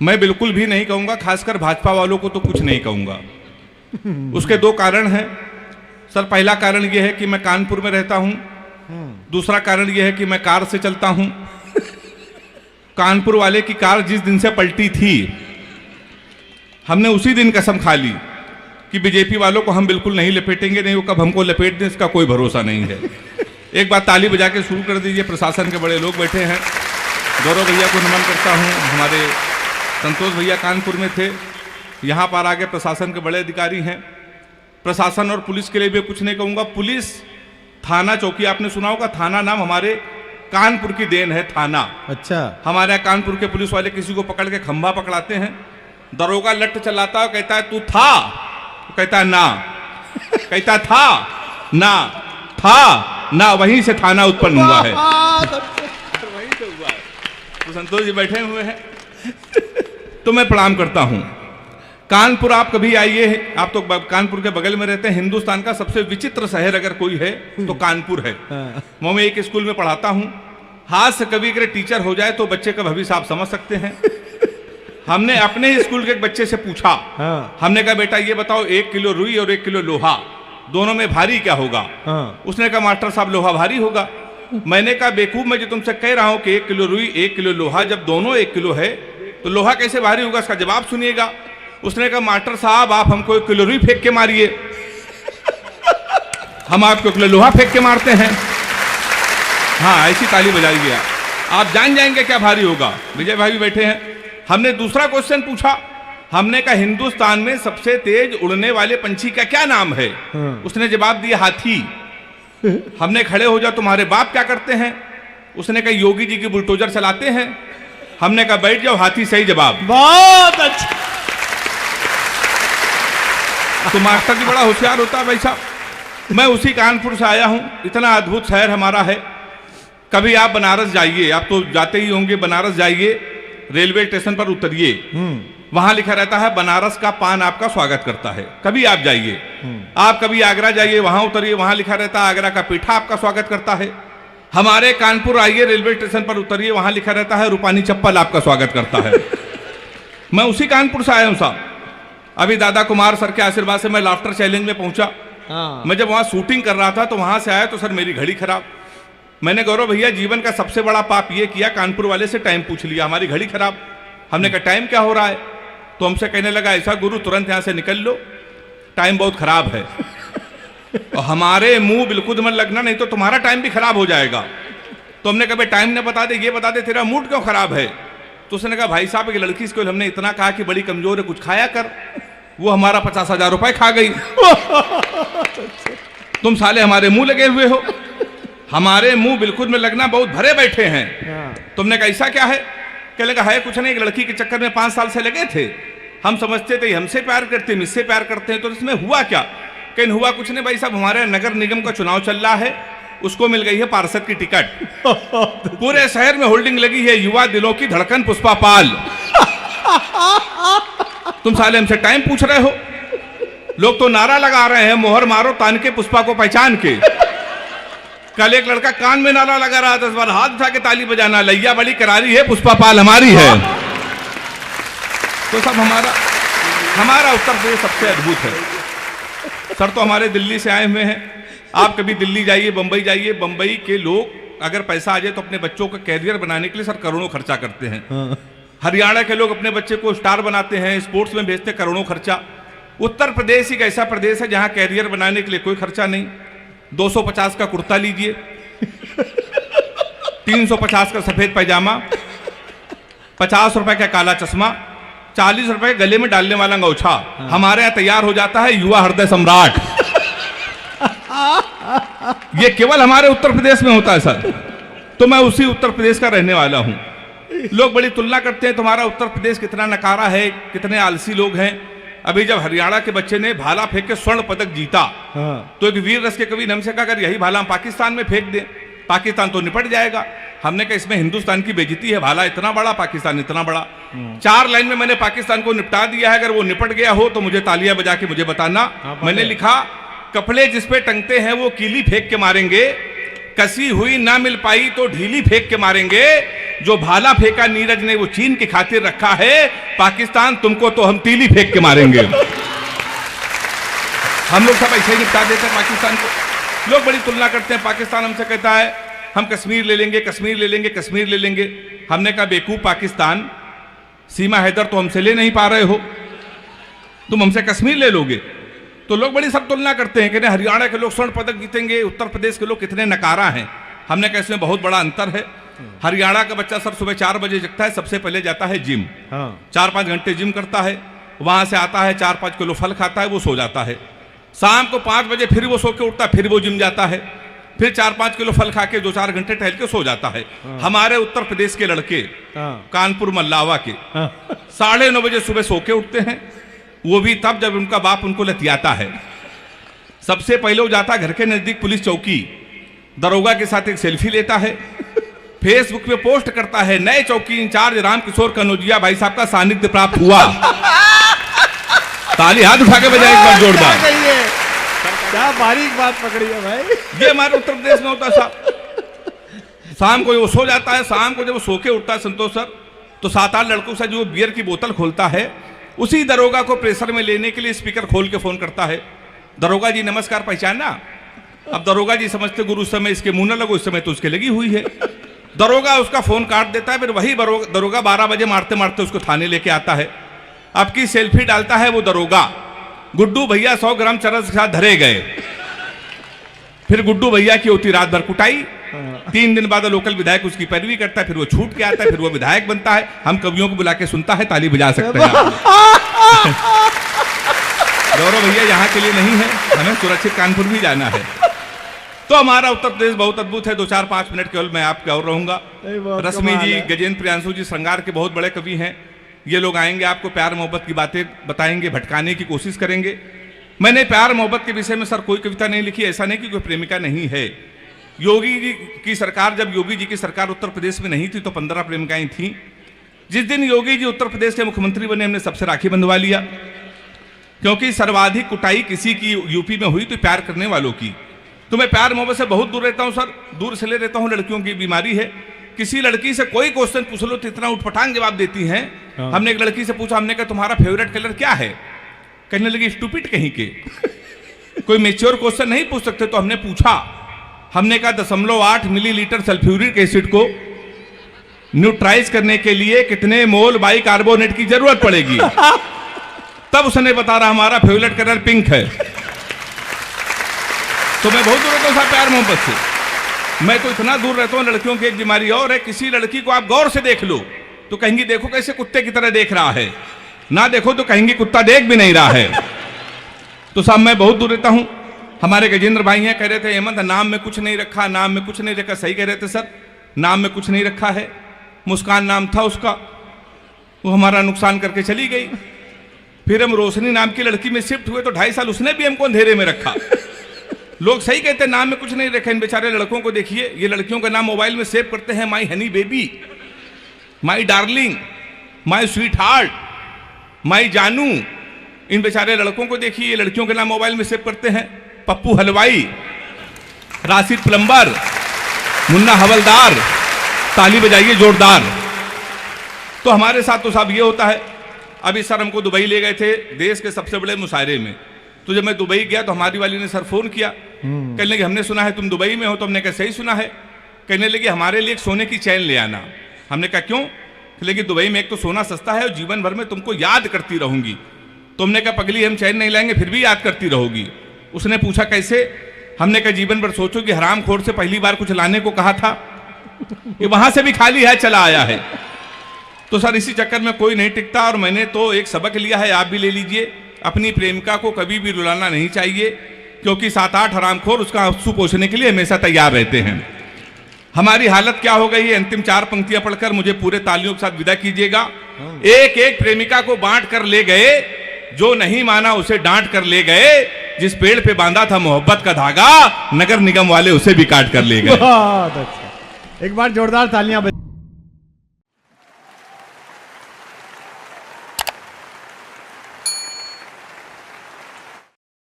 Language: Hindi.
मैं बिल्कुल भी नहीं कहूंगा, खासकर भाजपा वालों को तो कुछ नहीं कहूंगा। उसके दो कारण हैं सर। पहला कारण यह है कि मैं कानपुर में रहता हूं। दूसरा कारण यह है कि मैं कार से चलता हूं। कानपुर वाले की कार जिस दिन से पलटी थी, हमने उसी दिन कसम खा ली कि बीजेपी वालों को हम बिल्कुल नहीं लपेटेंगे, नहीं वो कब हमको लपेट दें इसका कोई भरोसा नहीं है। एक बात ताली बजा के शुरू कर दीजिए। प्रशासन के बड़े लोग बैठे हैं। गौरव भैया को नमन करता हूं। हमारे संतोष भैया कानपुर में थे, यहाँ पर आगे प्रशासन के बड़े अधिकारी हैं। प्रशासन और पुलिस के लिए भी कुछ नहीं कहूँगा। पुलिस थाना चौकी, आपने सुना होगा, थाना नाम हमारे कानपुर की देन है। थाना, अच्छा, हमारे यहाँ कानपुर के पुलिस वाले किसी को पकड़ के खंभा पकड़ाते हैं, दरोगा लट चलाता है, कहता है तू था, तो कहता है ना, कहता था ना, था ना, वहीं से थाना उत्पन्न हुआ है। वहीं से हुआ है। तो संतोष जी बैठे हुए हैं, तो मैं प्रणाम करता हूं। कानपुर आप कभी आइए, आप तो कानपुर के बगल में रहते हैं। हिंदुस्तान का सबसे विचित्र शहर अगर कोई है तो कानपुर है। मैं एक स्कूल में पढ़ाता हूं। हाथ से कभी अगर टीचर हो जाए तो बच्चे का भविष्य आप समझ सकते हैं। हमने अपने ही स्कूल के एक बच्चे से पूछा, हमने कहा बेटा ये बताओ 1 किलो रुई और 1 किलो लोहा, दोनों में भारी क्या होगा? उसने कहा मास्टर साहब लोहा भारी होगा। मैंने कहा बेवकूफ, मैं जो तुमसे कह रहा हूं कि 1 किलो रुई 1 किलो लोहा, जब दोनों 1 किलो है तो लोहा कैसे भारी होगा? इसका जवाब सुनिएगा। उसने कहा मास्टर साहब आप हमको 1 किलो रुई फेंक के मारिए, हम आपको 1 किलो लोहा फेंक के मारते हैं। हाँ, ऐसी ताली बजाइए, आप जान जाएंगे क्या भारी होगा। विजय भाई भी बैठे हैं। हमने दूसरा क्वेश्चन पूछा, हमने कहा हिंदुस्तान में सबसे तेज उड़ने वाले पंछी का क्या नाम है? उसने जवाब दिया हाथी। हमने खड़े हो जाओ तुम्हारे बाप क्या करते हैं? उसने कहा योगी जी की बुलडोजर चलाते हैं। हमने कहा बैठ जाओ, हाथी सही जवाब। बहुत अच्छा। तो मास्टर जी बड़ा होशियार होता है भाई साहब। मैं उसी कानपुर से आया हूं। इतना अद्भुत शहर हमारा है। कभी आप बनारस जाइए, आप तो जाते ही होंगे, बनारस जाइए, रेलवे स्टेशन पर उतरिए, वहां लिखा रहता है बनारस का पान आपका स्वागत करता है। कभी आप जाइए, आप कभी आगरा जाइए, वहां उतरिए, वहां लिखा रहता है आगरा का पीठा आपका स्वागत करता है। हमारे कानपुर आइए, रेलवे स्टेशन पर उतरिए, वहां लिखा रहता है रूपानी चप्पल आपका स्वागत करता है। मैं उसी कानपुर से आया हूं साहब। अभी दादा कुमार सर के आशीर्वाद से मैं लाफ्टर चैलेंज में पहुंचा। मैं जब वहां शूटिंग कर रहा था तो वहां से आया तो सर मेरी घड़ी खराब। मैंने गौरव भैया जीवन का सबसे बड़ा पाप ये किया, कानपुर वाले से टाइम पूछ लिया, हमारी घड़ी खराब। हमने कहा टाइम क्या हो रहा है? तो हमसे कहने लगा ऐसा गुरु तुरंत यहां से निकल लो, टाइम बहुत खराब है। और हमारे मुंह बिल्कुल मत लगना, नहीं तो तुम्हारा टाइम भी खराब हो जाएगा। तो हमने कहा टाइम ने बता दे, ये बता दे तेरा मूड क्यों खराब है? तो उसने कहा भाई साहब एक लड़की को हमने इतना कहा कि बड़ी कमजोर है, कुछ खाया कर, वो हमारा 50,000 रुपए खा गई। तुम साले हमारे मुंह लगे हुए हो, हमारे मुंह बिल्कुल में लगना बहुत भरे बैठे हैं। तुमने कहा ऐसा क्या है? कहने लगा है कुछ नहीं, एक लड़की के चक्कर में 5 साल से लगे थे। हम समझते थे हमसे प्यार करते हैं, मुझसे प्यार करते हैं, तो इसमें हुआ क्या? कहीं हुआ कुछ नहीं भाई साहब, हमारे नगर निगम का चुनाव चल रहा है, उसको मिल गई है पार्षद की टिकट। पूरे शहर में होल्डिंग लगी है, युवा दिलों की धड़कन पुष्पा पाल। तुम साले हमसे टाइम पूछ रहे हो? लोग तो नारा लगा रहे हैं मोहर मारो तान के पुष्पा को पहचान के। कल एक लड़का कान में नारा लगा रहा था, इस बार हाथ उठा के ताली बजाना, लैया बड़ी करारी है, पुष्पा पाल हमारी है। तो सब हमारा उत्तर प्रदेश सबसे अद्भुत है सर। तो हमारे दिल्ली से आए हुए हैं। आप कभी दिल्ली जाइए, बंबई जाइए, बंबई के लोग अगर पैसा आ जाए तो अपने बच्चों का कैरियर बनाने के लिए सर करोड़ों खर्चा करते हैं। हरियाणा के लोग अपने बच्चे को स्टार बनाते हैं, स्पोर्ट्स में भेजते, करोड़ों खर्चा। उत्तर प्रदेश एक ऐसा प्रदेश है जहां कैरियर बनाने के लिए कोई खर्चा नहीं। 250 का कुर्ता लीजिए, 350 का सफेद पैजामा, 50 रुपए का काला चश्मा, 40 रुपए गले में डालने वाला अंगोछा। हमारे यहाँ तैयार हो जाता है युवा हृदय सम्राट। ये केवल हमारे उत्तर प्रदेश में होता है सर। तो मैं उसी उत्तर प्रदेश का रहने वाला हूं। लोग बड़ी तुलना करते हैं तुम्हारा उत्तर प्रदेश कितना नकारा है, कितने आलसी लोग हैं। अभी जब हरियाणा के बच्चे ने भाला फेंक के स्वर्ण पदक जीता, तो एक वीर रस के कवि ने हमसे कहा अगर यही भाला हम पाकिस्तान में फेंक दें, पाकिस्तान तो निपट जाएगा। हमने कहा इसमें हिंदुस्तान की बेइज्जती है, भाला इतना बड़ा, पाकिस्तान इतना बड़ा। 4 लाइन में मैंने पाकिस्तान को निपटा दिया है। अगर वो निपट गया हो तो मुझे तालियां बजा के मुझे बताना। मैंने लिखा कपड़े जिस पे टंगते हैं वो कीली फेंक के मारेंगे, कसी हुई ना मिल पाई तो ढीली फेंक के मारेंगे, जो भाला फेंका नीरज ने वो चीन की खातिर रखा है, पाकिस्तान तुमको तो हम तीली फेंक के मारेंगे। हम लोग सब ऐसे ही निपटा देते हैं पाकिस्तान को। लोग बड़ी तुलना करते हैं, पाकिस्तान हमसे कहता है हम कश्मीर ले लेंगे, कश्मीर ले लेंगे, कश्मीर ले लेंगे। हमने कहा बेवकूफ पाकिस्तान, सीमा हैदर तो हमसे ले नहीं पा रहे हो, तुम हमसे कश्मीर ले लोगे। तो लोग बड़ी सब तुलना करते हैं कि हरियाणा के लोग स्वर्ण पदक जीतेंगे, उत्तर प्रदेश के लोग कितने नकारा हैं। हमने कहा इसमें बहुत बड़ा अंतर है। हरियाणा का बच्चा सर सुबह 4 बजे जगता है, सबसे पहले जाता है जिम, 4-5 घंटे जिम करता है, वहां से आता है 4-5 किलो फल खाता है, वो सो जाता है। शाम को 5 बजे फिर वो सो के उठता है, फिर वो जिम जाता है, फिर 4-5 किलो फल खा के 2-4 घंटे टहल के सो जाता है। हमारे उत्तर प्रदेश के लड़के कानपुर मल्लावा के 9:30 बजे सुबह सो के उठते हैं, वो भी तब जब उनका बाप उनको लतियाता है। सबसे पहले वो जाता घर के नजदीक पुलिस चौकी, दरोगा के साथ एक सेल्फी लेता है, फेसबुक पे पोस्ट करता है, नए चौकी इंचार्ज रामकिशोर कनौजिया भाई साहब का सानिध्य प्राप्त हुआ। ताली हाथ उठा के बजाय एक बार जोरदार। क्या बारीक बात पकड़ी है भाई। ये हमारे उत्तर प्रदेश में होता साहब। शाम को वो सो जाता है, शाम को जब वो सो के उठता है संतोष सर, तो 7-8 लड़कों से जो बियर की बोतल खोलता है, उसी दरोगा को प्रेशर में लेने के लिए स्पीकर खोल के फोन करता है, दरोगा जी नमस्कार, पहचाना? अब दरोगा जी समझते गुरु उस समय इसके मुंह न लगो, इस समय तो उसके लगी हुई है। दरोगा उसका फोन काट देता है, फिर वही दरोगा 12 बजे मारते मारते उसको थाने लेके आता है। आपकी सेल्फी डालता है वो दरोगा, गुड्डू भैया 100 ग्राम चरस के साथ धरे गए। फिर गुड्डू भैया की होती रात भर कुटाई। 3 दिन बाद लोकल विधायक उसकी पैरवी करता है, फिर वो छूट के आता है, फिर वो विधायक बनता है। हम कवियों को बुला के सुनता है, ताली बजा सकते हैं। गौरव भैया यहाँ के लिए नहीं है, हमें सुरक्षित कानपुर भी जाना है। तो हमारा उत्तर प्रदेश बहुत अद्भुत है। 2-4-5 मिनट केवल मैं आपके और रहूंगा। रश्मि जी, गजेंद्र प्रियांशु जी श्रृंगार के बहुत बड़े कवि हैं। ये लोग आएंगे, आपको प्यार मोहब्बत की बातें बताएंगे, भटकाने की कोशिश करेंगे। मैंने प्यार मोहब्बत के विषय में सर कोई कविता नहीं लिखी, ऐसा नहीं कि कोई प्रेमिका नहीं है। योगी जी की सरकार, जब योगी जी की सरकार उत्तर प्रदेश में नहीं थी तो 15 प्रेमिकाएं थीं। जिस दिन योगी जी उत्तर प्रदेश के मुख्यमंत्री बने, हमने सबसे राखी बंधवा लिया, क्योंकि सर्वाधिक कुटाई किसी की यूपी में हुई तो प्यार करने वालों की। तो मैं प्यार मोहब्बत से बहुत दूर रहता हूं सर, दूर से ले रहता हूं। लड़कियों की बीमारी है, किसी लड़की से कोई क्वेश्चन पूछ लो तो इतना उठपटांग जवाब देती हैं। हमने एक लड़की से पूछा, हमने कहा तुम्हारा फेवरेट कलर क्या है? कहने लगी स्टूपिड कहीं के, कोई मेच्योर क्वेश्चन नहीं पूछ सकते। तो हमने पूछा, हमने कहा 0.8 मिलीलीटर सल्फ्यूरिक एसिड को न्यूट्राइज करने के लिए कितने मोल बाइकार्बोनेट की जरूरत पड़ेगी? तब उसने बता रहा हमारा फेवरेट कलर पिंक है। तो मैं बहुत दूर रहता हूँ प्यार मोहब्बत से। मैं तो इतना दूर रहता हूँ। लड़कियों की एक बीमारी और है, किसी लड़की को आप गौर से देख लो तो कहेंगी देखो कैसे कुत्ते की तरह देख रहा है, ना देखो तो कहेंगी कुत्ता देख भी नहीं रहा है। तो साहब मैं बहुत दूर रहता हूँ। हमारे गजेंद्र भाई हैं, कह रहे थे हेमंत नाम में कुछ नहीं रखा, नाम में कुछ नहीं रखा। सही कह रहे थे सर, नाम में कुछ नहीं रखा है। मुस्कान नाम था उसका, वो हमारा नुकसान करके चली गई। फिर हम रोशनी नाम की लड़की में शिफ्ट हुए तो 2.5 साल उसने भी हमको अंधेरे में रखा। लोग सही कहते हैं नाम में कुछ नहीं रखा। इन बेचारे लड़कों को देखिए, ये लड़कियों का नाम मोबाइल में सेव करते हैं, my honey baby, my darling, my sweetheart, my जानू। इन बेचारे लड़कों को देखिए, ये लड़कियों के नाम मोबाइल में सेव करते हैं। पप्पू हलवाई, राशिद प्लम्बर, मुन्ना हवलदार। ताली बजाइए जोरदार। तो हमारे साथ तो साहब ये होता है। अभी सर हमको दुबई ले गए थे देश के सबसे बड़े मुशायरे में। तो जब मैं दुबई गया तो हमारी वाली ने सर फोन किया, कहने लगे हमने सुना है तुम दुबई में हो। तो हमने कहा सही सुना है। कहने लगे हमारे लिए एक सोने की चैन ले आना। हमने कहा क्यों? लेकिन दुबई में एक तो सोना सस्ता है और जीवन भर में तुमको याद करती रहूंगी। तो हमने कहा पगली हम चैन नहीं लाएंगे फिर भी याद करती रहोगी। उसने पूछा कैसे? हमने कहा जीवन भर सोचो कि हरामखोर से पहली बार कुछ लाने को कहा था, ये वहां से भी खाली है चला आया है। तो सर इसी चक्कर में कोई नहीं टिकता। और मैंने तो एक सबक लिया है, आप भी ले लीजिए। अपनी प्रेमिका को कभी भी रुलाना नहीं चाहिए, क्योंकि 7-8 हरामखोर उसका आंसू पोंछने के लिए हमेशा तैयार रहते हैं। हमारी हालत क्या हो गई है? अंतिम 4 पंक्तियां पढ़कर मुझे पूरे तालियों के साथ विदा कीजिएगा। एक एक प्रेमिका को बांट कर ले गए, जो नहीं माना उसे डांट कर ले गए। जिस पेड़ पे बांधा था मोहब्बत का धागा, नगर निगम वाले उसे भी काट कर ले गए। एक बार जोरदार तालियां।